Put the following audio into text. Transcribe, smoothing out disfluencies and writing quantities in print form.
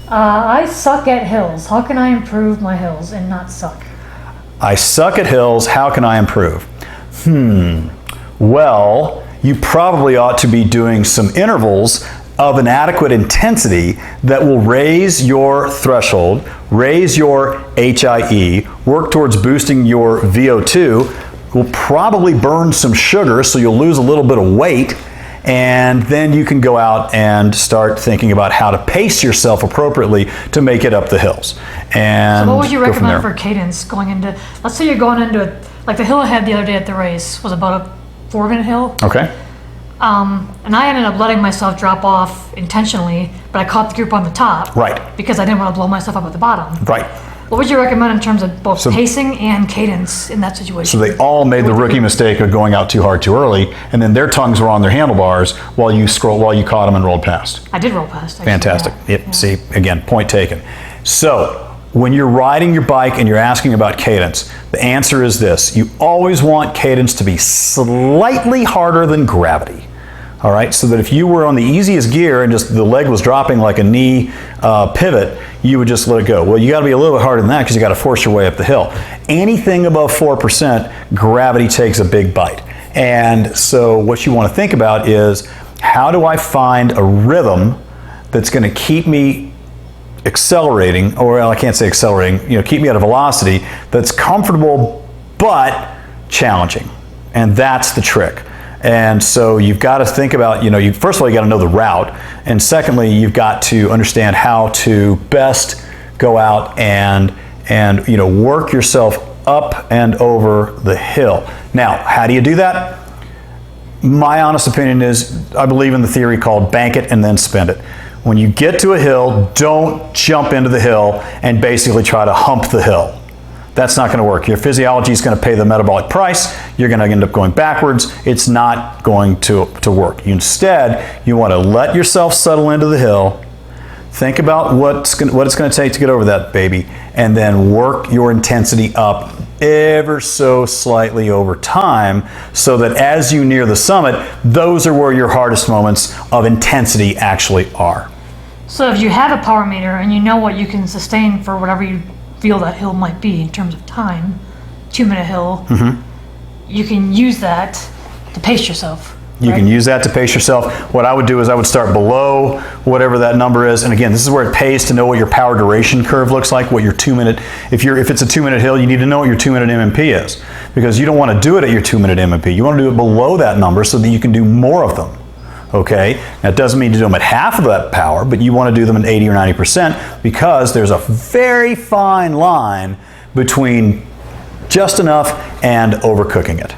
I suck at hills. How can I improve my hills and not suck? I suck at hills. How can I improve? Well, you probably ought to be doing some intervals of an adequate intensity that will raise your threshold, raise your HIE, work towards boosting your VO2, will probably burn some sugar so you'll lose a little bit of weight, and then you can go out and start thinking about how to pace yourself appropriately to make it up the hills. And so what would you go from recommend there. for cadence going into, let's say you're going into, like the hill I had the other day at the race was about a 4-minute hill. Okay. And I ended up letting myself drop off intentionally, but I caught the group on the top. Right. Because I didn't want to blow myself up at the bottom. Right. What would you recommend in terms of both pacing and cadence in that situation? So they all made the rookie mistake of going out too hard too early, and then their tongues were on their handlebars while you caught them and rolled past. I did roll past. Actually. Fantastic. Yeah. Yep. See, again, point taken. So when you're riding your bike and you're asking about cadence, the answer is this. You always want cadence to be slightly harder than gravity. All right, so that if you were on the easiest gear and just the leg was dropping like a knee pivot, you would just let it go. Well, you got to be a little bit harder than that because you got to force your way up the hill. Anything above 4%, gravity takes a big bite. And so what you want to think about is, how do I find a rhythm that's going to keep me accelerating, or well, I can't say accelerating, keep me at a velocity that's comfortable but challenging. And that's the trick. And so you've got to think about, first of all, you got to know the route. And secondly, you've got to understand how to best go out and work yourself up and over the hill. Now, how do you do that? My honest opinion is, I believe in the theory called bank it and then spend it. When you get to a hill, don't jump into the hill and basically try to hump the hill. That's not going to work. Your physiology is going to pay the metabolic price. You're going to end up going backwards. It's not going to work. Instead, you want to let yourself settle into the hill, think about what it's going to take to get over that baby, and then work your intensity up ever so slightly over time, so that as you near the summit, those are where your hardest moments of intensity actually are. So if you have a power meter and you know what you can sustain for whatever you feel that hill might be in terms of time, 2-minute hill, you can use that to pace yourself. You can use that to pace yourself. What I would do is I would start below whatever that number is. And again, this is where it pays to know what your power duration curve looks like, what your 2-minute, if it's a 2-minute hill, you need to know what your 2-minute MMP is, because you don't want to do it at your 2-minute MMP. You want to do it below that number so that you can do more of them. Okay, now it doesn't mean to do them at half of that power, but you want to do them at 80 or 90%, because there's a very fine line between just enough and overcooking it.